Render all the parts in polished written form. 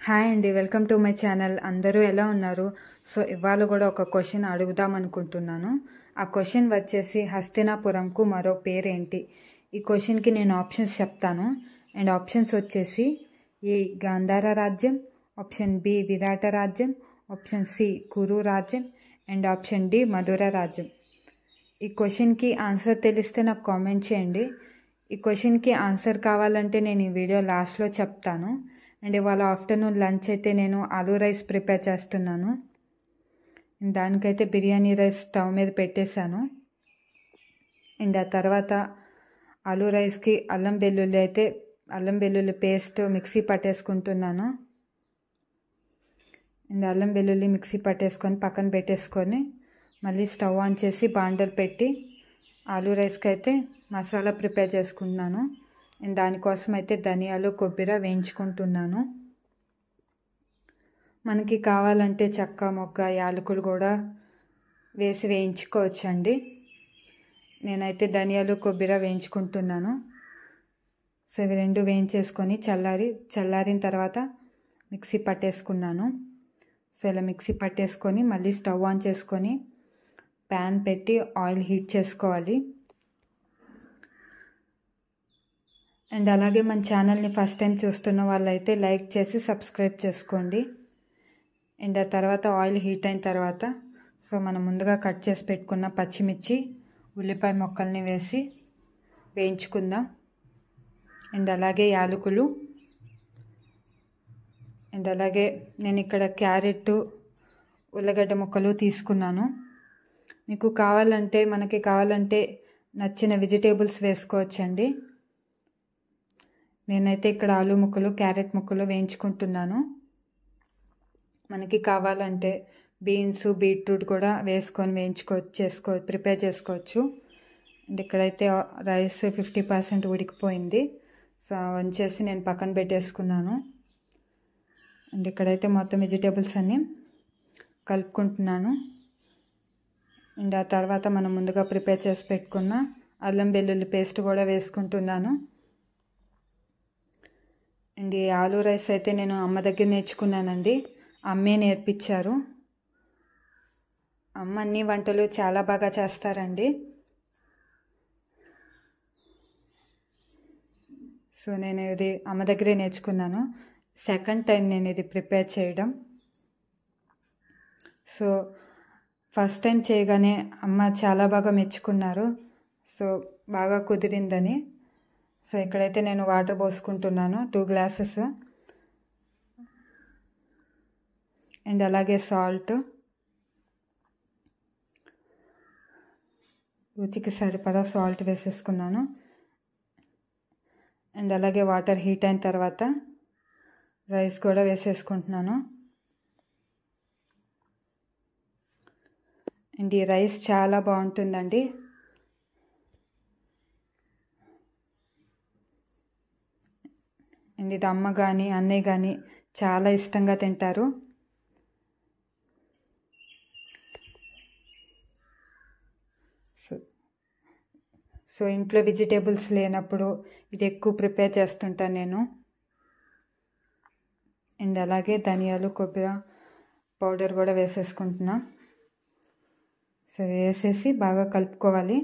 Hi అండి, welcome to my channel. అందరూ ఎలా ఉన్నారు? సో ఇవాళ కూడా ఒక క్వశ్చన్ అడుగుదాం అనుకుంటున్నాను. ఆ క్వశ్చన్ వచ్చేసి హస్తినాపురంకు మరో పేరేంటి? ఈ క్వశ్చన్కి నేను ఆప్షన్స్ చెప్తాను. అండ్ ఆప్షన్స్ వచ్చేసి ఏ గాంధార రాజ్యం, ఆప్షన్ బి విరాట రాజ్యం, ఆప్షన్ సి కురు రాజ్యం అండ్ ఆప్షన్ డి మధుర రాజ్యం. ఈ క్వశ్చన్కి ఆన్సర్ తెలిస్తే నాకు కామెంట్ చేయండి. ఈ క్వశ్చన్కి ఆన్సర్ కావాలంటే నేను ఈ వీడియో లాస్ట్లో చెప్తాను. అండ్ ఇవాళ ఆఫ్టర్నూన్ లంచ్ అయితే నేను ఆలూ రైస్ ప్రిపేర్ చేస్తున్నాను. దానికైతే బిర్యానీ రైస్ స్టవ్ మీద పెట్టేశాను. అండ్ ఆ తర్వాత ఆలూ రైస్కి అల్లం వెల్లుల్లి పేస్ట్ మిక్సీ పట్టేసుకుంటున్నాను. అండ్ అల్లం వెల్లుల్లి మిక్సీ పట్టేసుకొని పక్కన పెట్టేసుకొని మళ్ళీ స్టవ్ ఆన్ చేసి బాండలు పెట్టి ఆలూ రైస్కి అయితే మసాలా ప్రిపేర్ చేసుకుంటున్నాను. అండ్ దానికోసం అయితే ధనియాలు కొబ్బరి వేయించుకుంటున్నాను. మనకి కావాలంటే చెక్క మొగ్గ యాలకులు కూడా వేసి వేయించుకోవచ్చండి. నేనైతే ధనియాలు కొబ్బరి వేయించుకుంటున్నాను. సో ఇవి రెండు వేయించేసుకొని చల్లారిన తర్వాత మిక్సీ పట్టేసుకున్నాను. సో ఇలా మిక్సీ పట్టేసుకొని మళ్ళీ స్టవ్ ఆన్ చేసుకొని ప్యాన్ పెట్టి ఆయిల్ హీట్ చేసుకోవాలి. అండ్ అలాగే మన ఛానల్ని ఫస్ట్ టైం చూస్తున్న వాళ్ళైతే లైక్ చేసి సబ్స్క్రైబ్ చేసుకోండి. అండ్ ఆ తర్వాత ఆయిల్ హీట్ అయిన తర్వాత సో మనం ముందుగా కట్ చేసి పెట్టుకున్న పచ్చిమిర్చి ఉల్లిపాయ ముక్కల్ని వేసి వేయించుకుందాం. అండ్ అలాగే యాలకులు అండ్ అలాగే నేను ఇక్కడ క్యారెట్ ఉల్లగడ్డ ముక్కలు తీసుకున్నాను. మనకి కావాలంటే నచ్చిన వెజిటేబుల్స్ వేసుకోవచ్చండి. నేనైతే ఇక్కడ ఆలూ ముక్కలు క్యారెట్ ముక్కలు వేయించుకుంటున్నాను. మనకి కావాలంటే బీన్స్ బీట్రూట్ కూడా వేసుకొని ప్రిపేర్ చేసుకోవచ్చు. అండ్ ఇక్కడైతే రైస్ 50% ఉడికిపోయింది. సో వంచేసి నేను పక్కన పెట్టేసుకున్నాను. అండ్ ఇక్కడైతే మొత్తం వెజిటేబుల్స్ అన్నీ కలుపుకుంటున్నాను. అండ్ ఆ తర్వాత మనం ముందుగా ప్రిపేర్ చేసి పెట్టుకున్న అల్లం వెల్లుల్లి పేస్ట్ కూడా వేసుకుంటున్నాను. అండ్ ఈ ఆలూ రైస్ అయితే నేను అమ్మ దగ్గర నేర్చుకున్నానండి. అమ్మే నేర్పించారు. అమ్మ అన్ని వంటలు చాలా బాగా చేస్తారండి. సో నేను ఇది అమ్మ దగ్గరే నేర్చుకున్నాను. సెకండ్ టైం నేను ఇది ప్రిపేర్ చేయడం. సో ఫస్ట్ టైం చేయగానే అమ్మ చాలా బాగా మెచ్చుకున్నారు. సో బాగా కుదిరిందని. సో ఇక్కడైతే నేను వాటర్ పోసుకుంటున్నాను 2 గ్లాసెస్. అండ్ అలాగే సాల్ట్, రుచికి సరిపడా సాల్ట్ వేసేసుకున్నాను. అండ్ అలాగే వాటర్ హీట్ అయిన తర్వాత రైస్ కూడా వేసేసుకుంటున్నాను. అండ్ ఈ రైస్ చాలా బాగుంటుందండి. అండ్ ఇది అమ్మ కానీ అన్నయ్య కానీ చాలా ఇష్టంగా తింటారు. సో ఇంట్లో వెజిటేబుల్స్ లేనప్పుడు ఇది ఎక్కువ ప్రిపేర్ చేస్తుంటాను నేను. అండ్ అలాగే ధనియాలు కొబ్బరి పౌడర్ కూడా వేసేసుకుంటున్నా. సో వేసేసి బాగా కలుపుకోవాలి.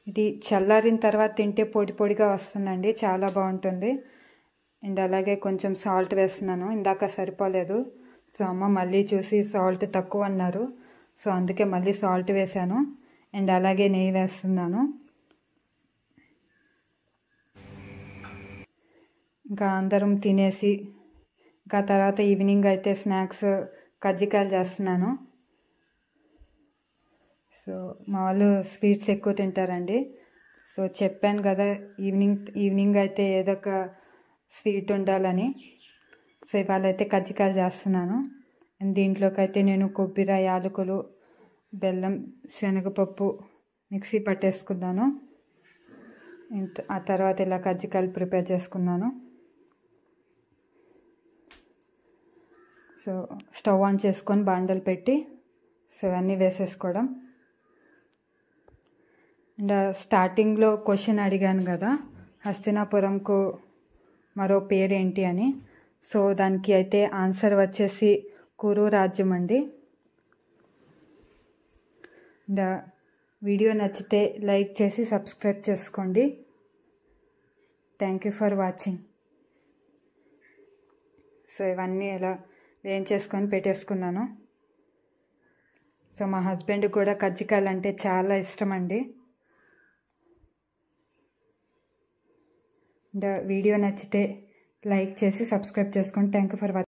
ఇది చల్లారిన తర్వాత తింటే పొడి పొడిగా వస్తుందండి, చాలా బాగుంటుంది. అండ్ అలాగే కొంచెం సాల్ట్ వేస్తున్నాను, ఇందాక సరిపోలేదు. సో అమ్మ మళ్ళీ చూసి సాల్ట్ తక్కువ అన్నారు. సో అందుకే మళ్ళీ సాల్ట్ వేసాను. అండ్ అలాగే నెయ్యి వేస్తున్నాను. ఇంకా అందరం తినేసి ఇంకా తర్వాత ఈవినింగ్ అయితే స్నాక్స్ కజ్జికాయలు చేస్తున్నాను. సో మా వాళ్ళు స్వీట్స్ ఎక్కువ తింటారండి. సో చెప్పాను కదా ఈవినింగ్ అయితే ఏదో ఒక స్వీట్ ఉండాలని. సో ఇవాళ అయితే కజ్జికాయలు చేస్తున్నాను. అండ్ దీంట్లోకి అయితే నేను కొబ్బరి యాలకులు బెల్లం శనగపప్పు మిక్సీ పట్టేసుకున్నాను. ఆ తర్వాత ఇలా కజ్జికాయలు ప్రిపేర్ చేసుకున్నాను. సో స్టవ్ ఆన్ చేసుకొని బాండలు పెట్టి సో అన్నీ వేసేసుకోవడం. అండ్ స్టార్టింగ్లో క్వశ్చన్ అడిగాను కదా, హస్తినాపురంకు మరో పేరేంటి అని. సో దానికి అయితే ఆన్సర్ వచ్చేసి కురు రాజ్యం అండి. అండ్ వీడియో నచ్చితే లైక్ చేసి సబ్స్క్రైబ్ చేసుకోండి. Thank you for watching. So ఇవన్నీ ఇలా వేయించేసుకొని పెట్టేసుకున్నాను. సో మా హస్బెండ్ కూడా కజ్జికాయలు అంటే చాలా ఇష్టం అండి. అండ్ వీడియో నచ్చితే లైక్ చేసి సబ్స్క్రైబ్ చేసుకోండి. Thank you for watching.